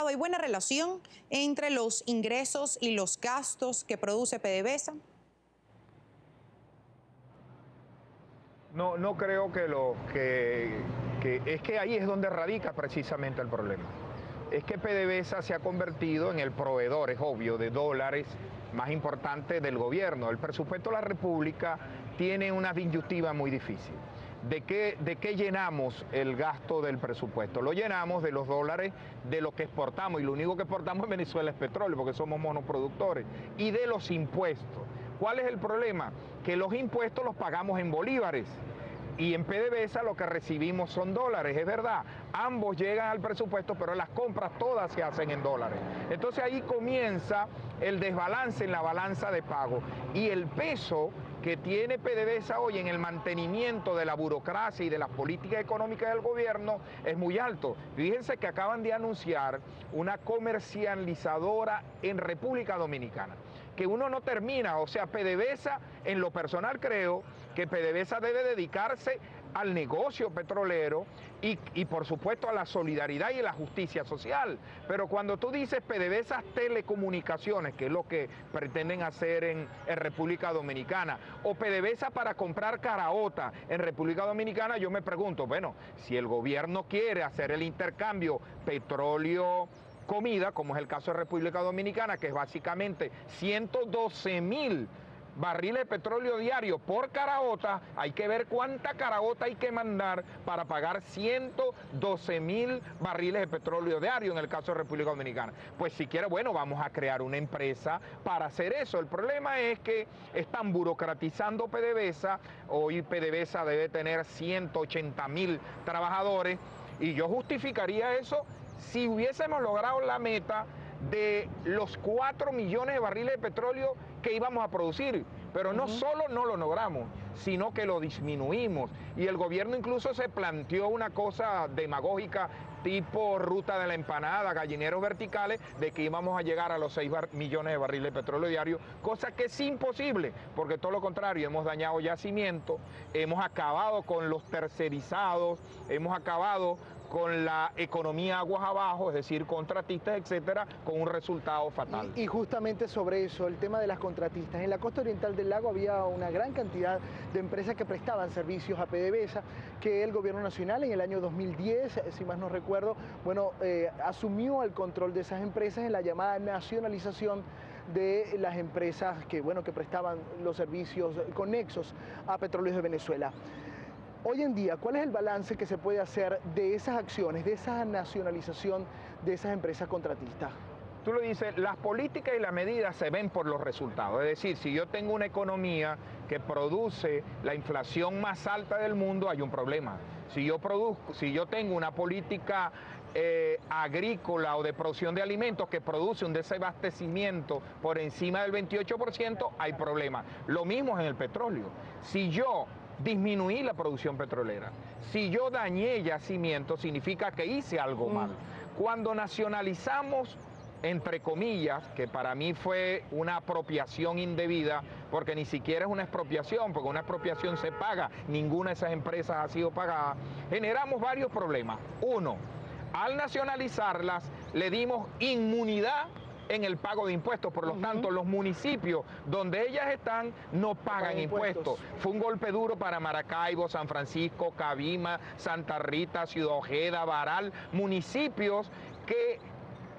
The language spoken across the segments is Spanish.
¿Hay buena relación entre los ingresos y los gastos que produce PDVSA? No creo es que ahí es donde radica precisamente el problema. Es que PDVSA se ha convertido en el proveedor, es obvio, de dólares más importante del gobierno. El presupuesto de la República tiene una disyuntiva muy difícil. ¿De qué llenamos el gasto del presupuesto? Lo llenamos de los dólares de lo que exportamos, y lo único que exportamos en Venezuela es petróleo, porque somos monoproductores, y de los impuestos. ¿Cuál es el problema? Que los impuestos los pagamos en bolívares. Y en PDVSA lo que recibimos son dólares, es verdad. Ambos llegan al presupuesto, pero las compras todas se hacen en dólares. Entonces ahí comienza el desbalance en la balanza de pago. Y el peso que tiene PDVSA hoy en el mantenimiento de la burocracia y de las políticas económicas del gobierno es muy alto. Fíjense que acaban de anunciar una comercializadora en República Dominicana, que uno no termina, o sea, PDVSA, en lo personal creo que PDVSA debe dedicarse al negocio petrolero y por supuesto a la solidaridad y a la justicia social. Pero cuando tú dices PDVSA Telecomunicaciones, que es lo que pretenden hacer en República Dominicana, o PDVSA para comprar caraota en República Dominicana, yo me pregunto, bueno, si el gobierno quiere hacer el intercambio petróleo comida, como es el caso de República Dominicana, que es básicamente 112.000 barriles de petróleo diario por caraota, hay que ver cuánta caraota hay que mandar para pagar 112.000 barriles de petróleo diario en el caso de República Dominicana. Pues si quiere, bueno, vamos a crear una empresa para hacer eso. El problema es que están burocratizando PDVSA. Hoy PDVSA debe tener 180.000 trabajadores, y yo justificaría eso si hubiésemos logrado la meta de los 4 millones de barriles de petróleo que íbamos a producir. Pero no solo no lo logramos, sino que lo disminuimos. Y el gobierno incluso se planteó una cosa demagógica tipo ruta de la empanada, gallineros verticales, de que íbamos a llegar a los 6 millones de barriles de petróleo diario, cosa que es imposible, porque todo lo contrario, hemos dañado yacimientos, hemos acabado con los tercerizados, hemos acabado con la economía aguas abajo, es decir, contratistas, etcétera, con un resultado fatal. Y justamente sobre eso, el tema de las contratistas. En la costa oriental del lago había una gran cantidad de empresas que prestaban servicios a PDVSA, que el gobierno nacional en el año 2010, si más no recuerdo, bueno, asumió el control de esas empresas en la llamada nacionalización de las empresas que, bueno, que prestaban los servicios conexos a Petróleos de Venezuela. Hoy en día, ¿cuál es el balance que se puede hacer de esas acciones, de esa nacionalización de esas empresas contratistas? Tú lo dices, las políticas y las medidas se ven por los resultados. Es decir, si yo tengo una economía que produce la inflación más alta del mundo, hay un problema. Si yo tengo una política agrícola o de producción de alimentos que produce un desabastecimiento por encima del 28%, hay problema. Lo mismo es en el petróleo. Si yo disminuí la producción petrolera, si yo dañé yacimientos, significa que hice algo mal. Cuando nacionalizamos, entre comillas, que para mí fue una apropiación indebida, porque ni siquiera es una expropiación, porque una expropiación se paga, ninguna de esas empresas ha sido pagada, generamos varios problemas. Uno, al nacionalizarlas, le dimos inmunidad en el pago de impuestos, por lo tanto los municipios donde ellas están no pagan impuestos. Fue un golpe duro para Maracaibo, San Francisco, Cabima, Santa Rita, Ciudad Ojeda, Baral, municipios que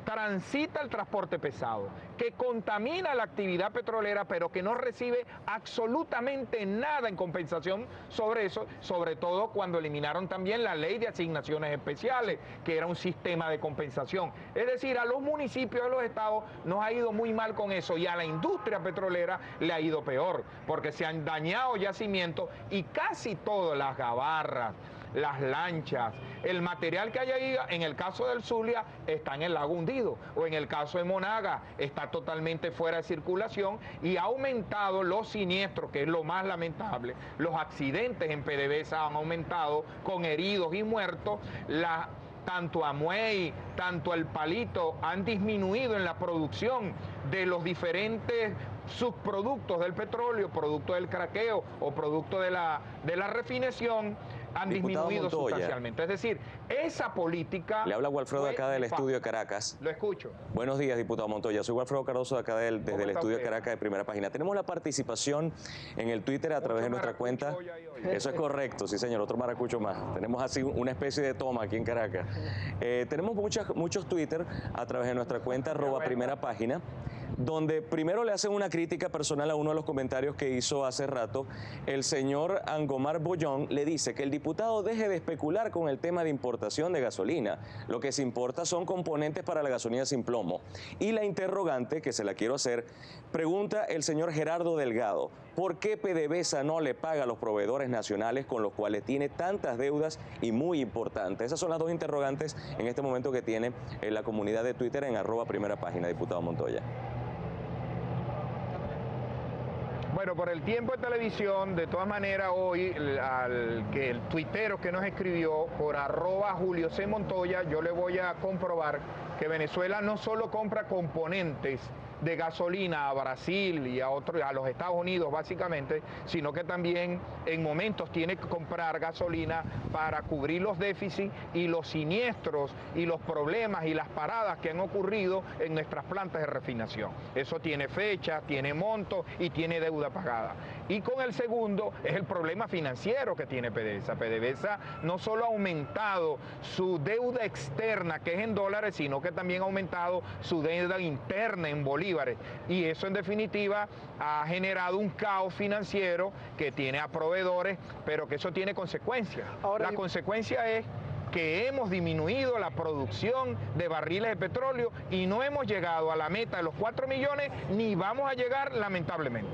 transita el transporte pesado, que contamina la actividad petrolera, pero que no recibe absolutamente nada en compensación sobre eso, sobre todo cuando eliminaron también la ley de asignaciones especiales, que era un sistema de compensación. Es decir, a los municipios de los estados nos ha ido muy mal con eso, y a la industria petrolera le ha ido peor, porque se han dañado yacimientos y casi todas las gabarras, las lanchas, el material que hay ahí, en el caso del Zulia, está en el lago hundido, o en el caso de Monaga, está totalmente fuera de circulación, y ha aumentado los siniestros, que es lo más lamentable. Los accidentes en PDVSA han aumentado, con heridos y muertos. Tanto Amuey, tanto El Palito han disminuido en la producción de los diferentes subproductos del petróleo, producto del craqueo o producto de la refinación. han Diputado disminuido Montoya, sustancialmente. Es decir, esa política... le habla Walfredo fue acá del nefasta. estudio de Caracas. Lo escucho. Buenos días, diputado Montoya. Soy Walfredo Cardoso de acá desde el está estudio de usted? Caracas de Primera Página. Tenemos la participación en el Twitter a través de nuestra cuenta. Hoy. Eso es correcto, sí señor, otro maracucho más. Tenemos así una especie de toma aquí en Caracas. Tenemos muchos Twitter a través de nuestra cuenta @Primera Página, donde primero le hacen una crítica personal a uno de los comentarios que hizo hace rato. El señor Angomar Bollón le dice que el diputado deje de especular con el tema de importación de gasolina. Lo que se importa son componentes para la gasolina sin plomo. Y la interrogante, que se la quiero hacer, pregunta el señor Gerardo Delgado: ¿por qué PDVSA no le paga a los proveedores nacionales con los cuales tiene tantas deudas y muy importantes? Esas son las dos interrogantes en este momento que tiene la comunidad de Twitter en @Primera Página, diputado Montoya. Bueno, por el tiempo de televisión, de todas maneras hoy, el tuitero que nos escribió por @Julio C. Montoya, yo le voy a comprobar que Venezuela no solo compra componentes de gasolina a Brasil y a los Estados Unidos básicamente, sino que también en momentos tiene que comprar gasolina para cubrir los déficits y los siniestros y los problemas y las paradas que han ocurrido en nuestras plantas de refinación. Eso tiene fecha, tiene monto y tiene deuda pagada. Y con el segundo es el problema financiero que tiene PDVSA. PDVSA no solo ha aumentado su deuda externa, que es en dólares, sino que también ha aumentado su deuda interna en bolívares. Y eso en definitiva ha generado un caos financiero que tiene a proveedores, pero que eso tiene consecuencias. La consecuencia es que hemos disminuido la producción de barriles de petróleo y no hemos llegado a la meta de los 4 millones, ni vamos a llegar lamentablemente.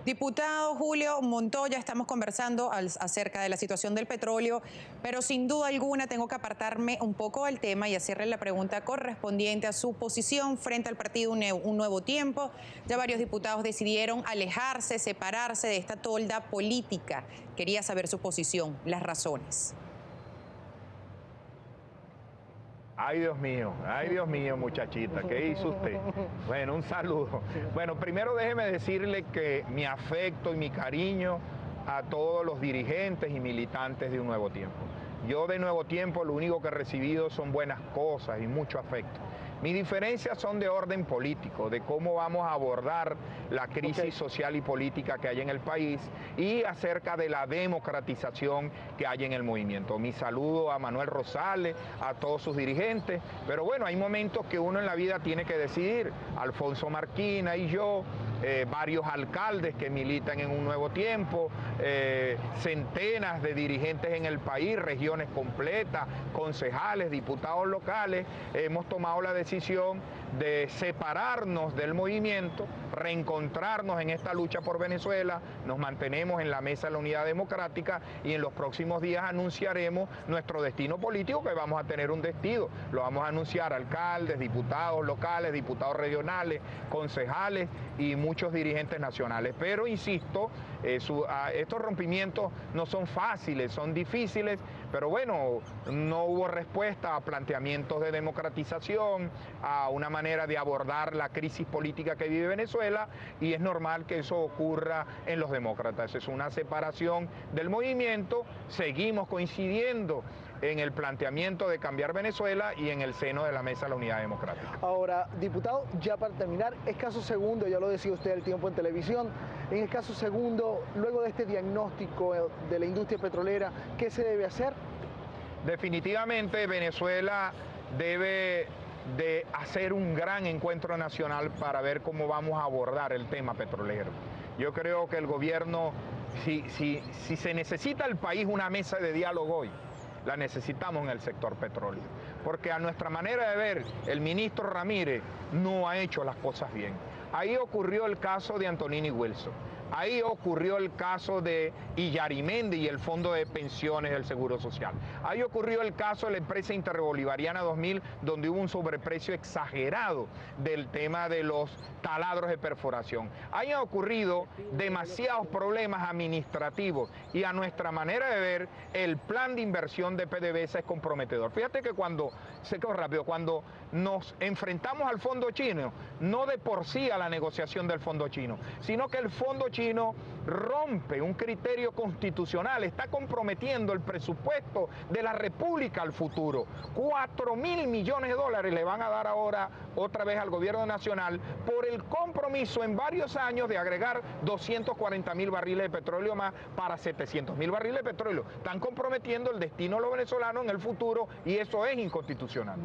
Diputado Julio Montoya, estamos conversando acerca de la situación del petróleo, pero sin duda alguna tengo que apartarme un poco del tema y hacerle la pregunta correspondiente a su posición frente al partido Un Nuevo Tiempo. Ya varios diputados decidieron alejarse, separarse de esta tolda política. Quería saber su posición, las razones. Ay, Dios mío, muchachita, ¿qué hizo usted? Bueno, un saludo. Bueno, primero déjeme decirle que mi afecto y mi cariño a todos los dirigentes y militantes de Un Nuevo Tiempo. Yo de Nuevo Tiempo lo único que he recibido son buenas cosas y mucho afecto. Mis diferencias son de orden político, de cómo vamos a abordar la crisis social y política que hay en el país y acerca de la democratización que hay en el movimiento. Mi saludo a Manuel Rosales, a todos sus dirigentes, pero bueno, hay momentos que uno en la vida tiene que decidir. Alfonso Marquina y yo, varios alcaldes que militan en Un Nuevo Tiempo, centenas de dirigentes en el país, regiones completas, concejales, diputados locales, hemos tomado la decisión de separarnos del movimiento, reencontrarnos en esta lucha por Venezuela, nos mantenemos en la mesa de la Unidad Democrática y en los próximos días anunciaremos nuestro destino político, que vamos a tener un destino, lo vamos a anunciar alcaldes, diputados locales, diputados regionales, concejales y muchos dirigentes nacionales. Pero insisto, estos rompimientos no son fáciles, son difíciles, pero bueno, no hubo respuesta a planteamientos de democratización, a una manera de abordar la crisis política que vive Venezuela, y es normal que eso ocurra en los demócratas. Es una separación del movimiento, seguimos coincidiendo en el planteamiento de cambiar Venezuela y en el seno de la Mesa de la Unidad Democrática. Ahora, diputado, ya para terminar, escaso segundo, ya lo decía usted el tiempo en televisión, en escaso segundo, luego de este diagnóstico de la industria petrolera, ¿qué se debe hacer? Definitivamente Venezuela debe de hacer un gran encuentro nacional para ver cómo vamos a abordar el tema petrolero. Yo creo que el gobierno, si se necesita el país una mesa de diálogo hoy, la necesitamos en el sector petróleo, porque a nuestra manera de ver, el ministro Ramírez no ha hecho las cosas bien. Ahí ocurrió el caso de Antonini Wilson, ahí ocurrió el caso de Illarimendi y el Fondo de Pensiones del Seguro Social, ahí ocurrió el caso de la empresa Interbolivariana 2000, donde hubo un sobreprecio exagerado del tema de los taladros de perforación. Ahí han ocurrido demasiados problemas administrativos y a nuestra manera de ver, el plan de inversión de PDVSA es comprometedor. Fíjate que cuando nos enfrentamos al fondo chino, no de por sí a la negociación del fondo chino, sino que el fondo chino chino rompe un criterio constitucional, está comprometiendo el presupuesto de la República al futuro. 4.000 millones de dólares le van a dar ahora otra vez al gobierno nacional por el compromiso en varios años de agregar 240.000 barriles de petróleo más para 700.000 barriles de petróleo. Están comprometiendo el destino de los venezolanos en el futuro y eso es inconstitucional.